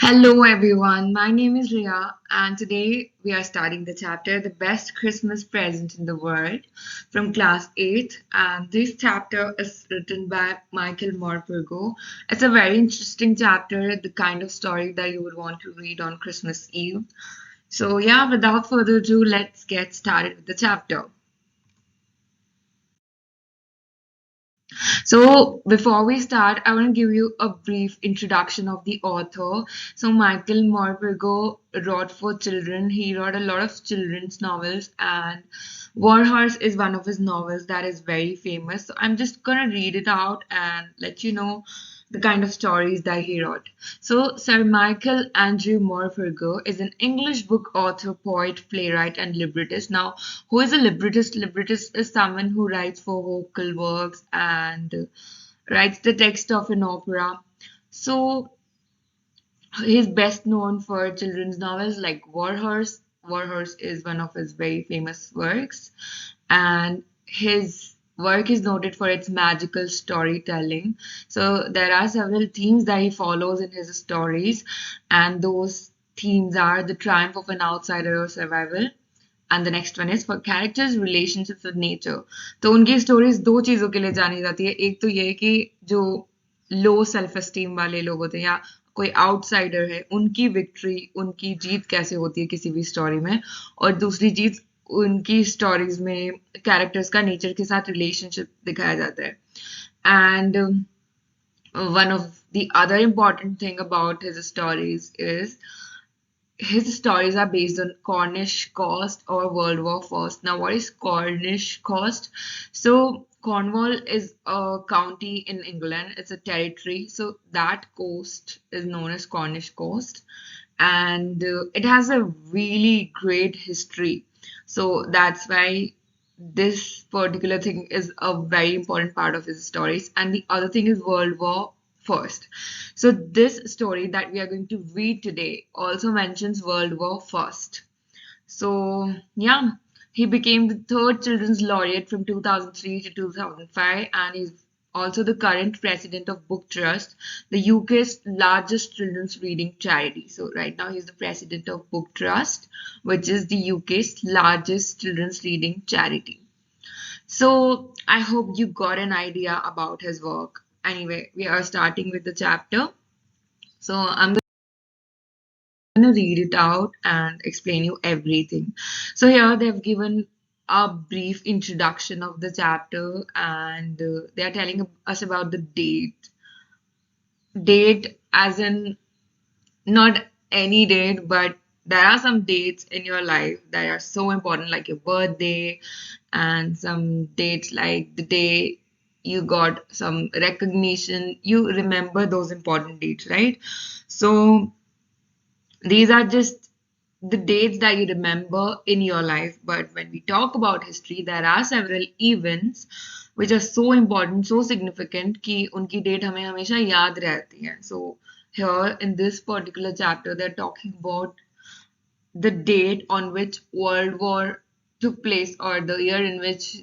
Hello everyone, my name is Riya, and today we are starting the chapter The Best Christmas Present in the World from class 8. And this chapter is written by Michael Morpurgo. It's a very interesting chapter, the kind of story that you would want to read on Christmas Eve. So, yeah, without further ado, let's get started with the chapter. So, before we start, I want to give you a brief introduction of the author. So, Michael Morpurgo wrote for children. He wrote a lot of children's novels, and Warhorse is one of his novels that is very famous. So, I'm just gonna read it out and let you know the kind of stories that he wrote. So, Sir Michael Andrew Morpurgo is an English book author, poet, playwright, and librettist. Now, who is a librettist? Librettist is someone who writes for vocal works and writes the text of an opera. So, he's best known for children's novels like Warhorse. Warhorse is one of his very famous works, and his work is noted for its magical storytelling. So there are several themes that he follows in his stories, and those themes are the triumph of an outsider or survival. And the next one is for characters relationships with nature. तो उनकी stories दो चीजों के लिए जानी जाती है. एक तो ये कि जो लो सेल्फ एस्टीम वाले लोग होते हैं या कोई आउटसाइडर है उनकी विक्ट्री उनकी जीत कैसे होती है किसी भी स्टोरी में, और दूसरी चीज उनकी स्टोरीज में कैरेक्टर्स का नेचर के साथ रिलेशनशिप दिखाया जाता है. And one of the other important thing about his stories is his stories are based on Cornish coast or World War First. Now, what is Cornish coast? So, Cornwall is a county in England. It's a territory. So that coast is known as Cornish coast, and it has a really great history. So that's why this particular thing is a very important part of his stories. And the other thing is World War First. So this story that we are going to read today also mentions World War First. So yeah, he became the third children's laureate from 2003 to 2005, and he's also the current president of Book Trust, the UK's largest children's reading charity. So right now he's the president of Book Trust, which is the UK's largest children's reading charity. So I hope you got an idea about his work. Anyway, we are starting with the chapter. So I'm going to read it out and explain you everything. So here they've given a brief introduction of the chapter, and they are telling us about the date. Date as in not any date, but there are some dates in your life that are so important, like your birthday, and some dates like the day you got some recognition. You remember those important dates, right? So these are just the dates that you remember in your life. But when we talk about history, there are several events which are so important, so significant कि उनकी date हमें हमेशा याद रहती है. So here in this particular chapter, they're talking about the date on which World War took place, or the year in which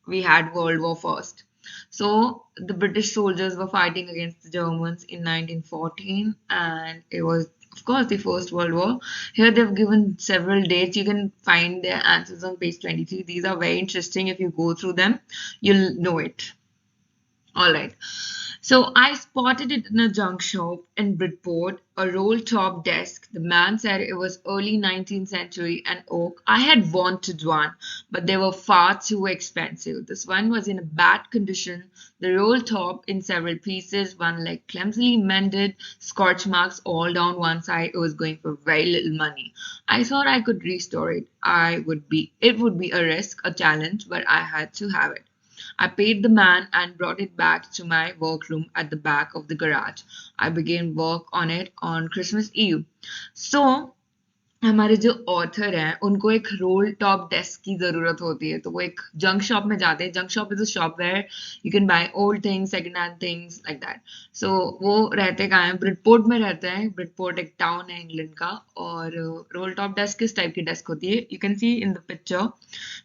we had World War First. So the British soldiers were fighting against the Germans in 1914, and it was, of course, the First World War. Here they've given several dates. You can find their answers on page 23. These are very interesting. If you go through them, you'll know it. All right. So I spotted it in a junk shop in Bridport, a roll-top desk. The man said it was early 19th century and oak. I had wanted one, but they were far too expensive. This one was in a bad condition, the roll-top in several pieces, one leg clumsily mended, scorch marks all down one side. It was going for very little money. I thought I could restore it. It would be a risk, a challenge, but I had to have it. I paid the man and brought it back to my workroom at the back of the garage. I began work on it on Christmas Eve. So, हमारे जो author हैं उनको एक role top desk की ज़रूरत होती है, तो वो एक जंक शॉप में जाते हैं. Junk shop is a shop where you can buy old things, second hand things like that. So वो रहते कहाँ हैं? ब्रिडपोर्ट में रहते हैं. ब्रिडपोर्ट एक टाउन है इंग्लैंड का. और रोल टॉप डेस्क किस टाइप की डेस्क होती है? You can see in the picture,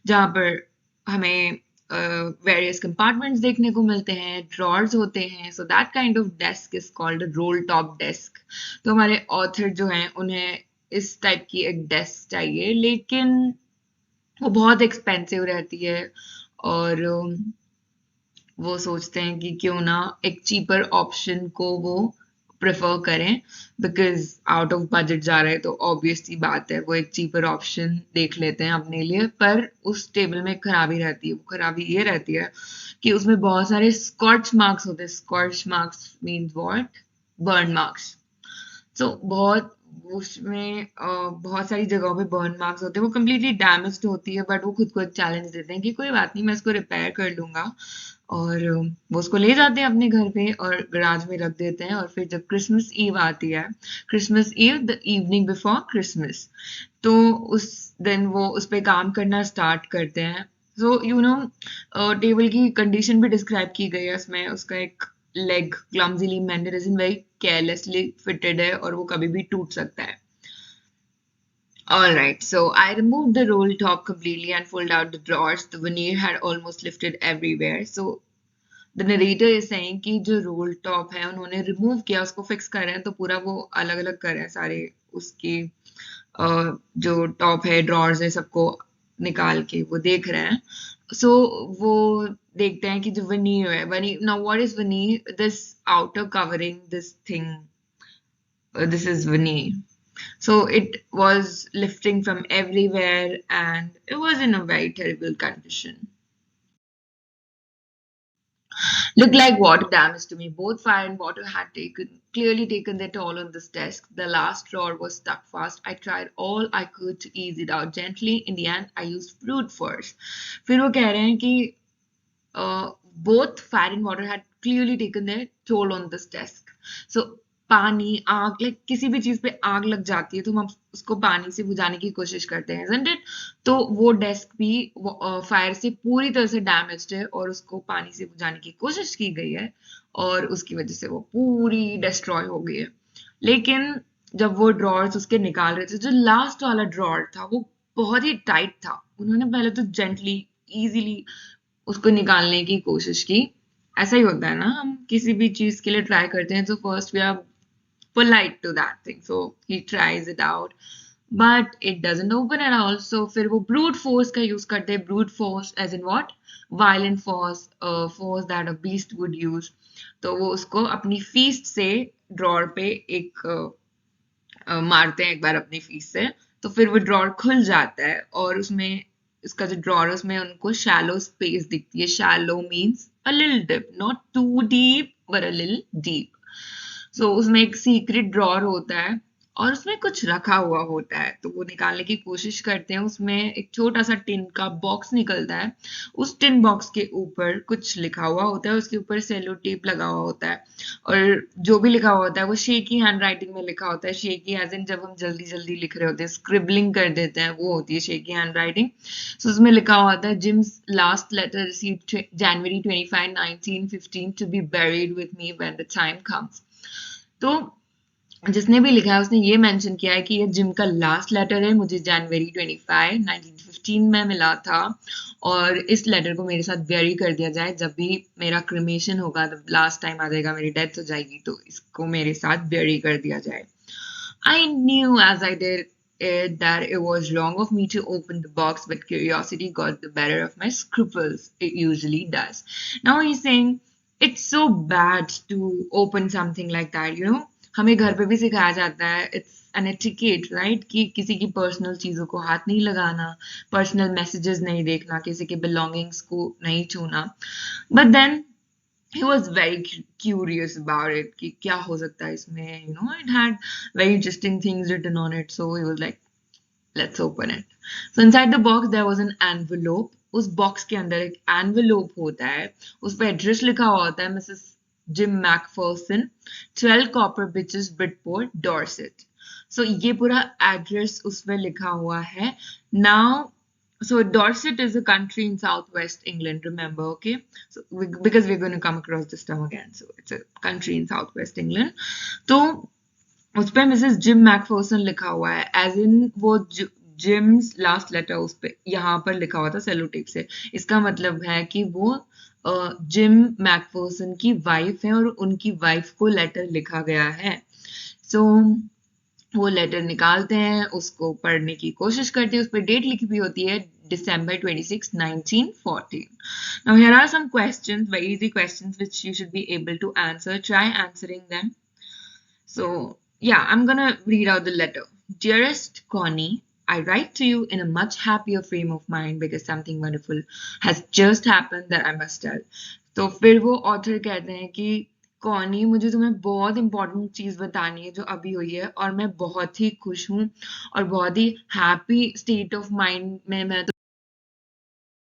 जहाँ पर हमें वेरियस कंपार्टमेंट्स देखने को मिलते हैं, ड्रॉर्स होते हैं. So that kind of desk is called role top desk. तो हमारे ऑथर जो हैं उन्हें इस टाइप की एक डेस्क चाहिए, लेकिन वो बहुत एक्सपेंसिव रहती है. और वो सोचते हैं कि क्यों ना एक चीपर ऑप्शन को वो प्रेफर करें, बिकॉज आउट ऑफ बजट जा रहे हैं तो ऑब्वियस सी बात है वो एक चीपर ऑप्शन देख लेते हैं अपने लिए. पर उस टेबल में एक खराबी रहती है. वो खराबी ये रहती है कि उसमें बहुत सारे स्कॉच मार्क्स होते हैं. Scorch marks means what? Burn marks. So बहुत उसमें बहुत सारी जगहों पे बर्न मार्क्स होते हैं. वो कम्प्लीटली डैमेज्ड होती है, बट वो खुद को एक चैलेंज देते हैं कि कोई बात नहीं, मैं इसको रिपेयर कर लूंगा. और वो उसको ले जाते हैं अपने घर पे और गराज में रख देते हैं. और फिर जब क्रिसमस ईव आती है, Christmas Eve the evening before Christmas, तो उस दिन वो उस पे काम करना स्टार्ट करते हैं. सो यू नो, टेबल की कंडीशन भी डिस्क्राइब की गई है उसमें. उसका एक leg clumsily mended is in very carelessly fitted है और वो कभी भी टूट सकता है. Alright, so I removed the roll top completely and pulled out the drawers. The veneer had almost lifted everywhere. So the narrator is saying कि जो roll top है उन्होंने remove किया, उसको fix कर रहे हैं, तो पूरा वो अलग अलग कर रहे हैं सारे उसकी जो top है, drawers है, सबको निकाल के वो देख रहे हैं. So वो देखते हैं कि जो veneer है, veneer, now what is veneer? This outer covering, this thing, this is veneer. So it was lifting from everywhere and it was in a very terrible condition. Looked like water damage to me. Both fire and water had clearly taken their toll on this desk. The last drawer was stuck fast. I tried all I could to ease it out gently. In the end, I used brute force. फिर वो कह रहे हैं कि both fire and water had clearly taken their toll on this desk. So पानी, आग, like किसी भी चीज पे आग लग जाती है तो हम उसको पानी से बुझाने की कोशिश करते हैं, isn't it? तो वो डेस्क भी फायर से पूरी तरह से डैमेज्ड है और उसको पानी से बुझाने की कोशिश की गई है और उसकी वजह से वो पूरी डिस्ट्रॉय हो गई है. लेकिन जब वो ड्रॉर्स उसके निकाल रहे थे, जो लास्ट वाला ड्रॉर था वो बहुत ही टाइट था. उन्होंने पहले तो जेंटली इजीली उसको निकालने की कोशिश की. ऐसा ही होता है ना, हम किसी भी चीज के लिए ट्राई करते हैं तो first we are polite to that thing. So he tries it out, but it doesn't open at all. So फिर वो brute force का use करते हैं. Brute force as in what? Violent force, force that a beast would use. तो वो उसको अपनी feast से ड्रॉर पे एक मारते हैं एक बार अपनी फीस्ट से. तो फिर वो ड्रॉर खुल जाता है और उसमें इसका जो ड्रॉर है उसमें उनको शैलो स्पेस दिखती है. Shallow means a little dip, not too deep but a little deep. सो उसमें एक सीक्रेट ड्रॉर होता है और उसमें कुछ रखा हुआ होता है. तो वो निकालने की कोशिश करते हैं. उसमें एक छोटा सा टिन का बॉक्स निकलता है. उस टिन बॉक्स के ऊपर कुछ लिखा हुआ होता है. उसके ऊपर सेलो टेप लगा हुआ होता है और जो भी लिखा हुआ होता है वो शेकी हैंड राइटिंग में लिखा होता है. शेकी एज इन जब हम जल्दी जल्दी लिख रहे होते हैं, स्क्रिबलिंग कर देते हैं, वो होती है शेकी हैंड राइटिंग. सो उसमें लिखा हुआ होता है, Jim's last letter received January 25, 1915 to be buried with me when the time comes. तो जिसने भी लिखा है उसने ये मेंशन किया है कि ये जिम का लास्ट लेटर है, मुझे जनवरी 25, 1915 में मिला था और इस लेटर को मेरे साथ बेरी कर दिया जाए. जब भी मेरा क्रिमेशन होगा, जब लास्ट टाइम आ जाएगा, मेरी डेथ हो जाएगी, तो इसको मेरे साथ बेरी कर दिया जाए. I knew as I did it that it was wrong of me to open the box, but curiosity got the better of my scruples. It usually does. Now he's saying it's so bad to open something like that, you know. हमें घर पे भी सिखाया जाता है, it's an etiquette, right? कि किसी की पर्सनल चीजों को हाथ नहीं लगाना, पर्सनल मैसेजेस नहीं देखना, किसी के belongings को नहीं छूना. But then he was very curious about it कि क्या हो सकता है इसमें, you know. It had very interesting things written on it, so he was like, let's open it. So inside the box there was an envelope. उस box के अंदर एक एनवेलोप होता है. उस पर एड्रेस लिखा हुआ होता है, Mrs Jim McPherson, 12 Copper Beeches, Bridport, Dorset. So ये पूरा एड्रेस उसमें लिखा हुआ है. Now so Dorset is a country in southwest England, remember, okay? So because we're going to come across this term again, so it's a country in southwest England. तो उस पे Mrs Jim Macpherson लिखा हुआ है, as in वो gyms last letter उस पे यहाँ पर लिखा हुआ था सेलो टेप से। इसका मतलब है कि वो जिम मैकफर्सन की वाइफ है और उनकी वाइफ को लेटर लिखा गया है। सो वो लेटर निकालते हैं, उसको पढ़ने की कोशिश करते हैं, उस पर डेट लिखी हुई होती है December 26, 1914. Now here are some questions, very easy questions which you should be able to answer. Try answering them. So yeah, I'm gonna read out the letter. Dearest Connie, I write to you in a much happier frame of mind because something wonderful has just happened that I must tell. तो फिर वो author कहते हैं कि Connie, मुझे तुम्हें बहुत important चीज बतानी है जो अभी हुई है और मैं बहुत ही खुश हूँ और बहुत ही हैप्पी स्टेट ऑफ माइंड में मैं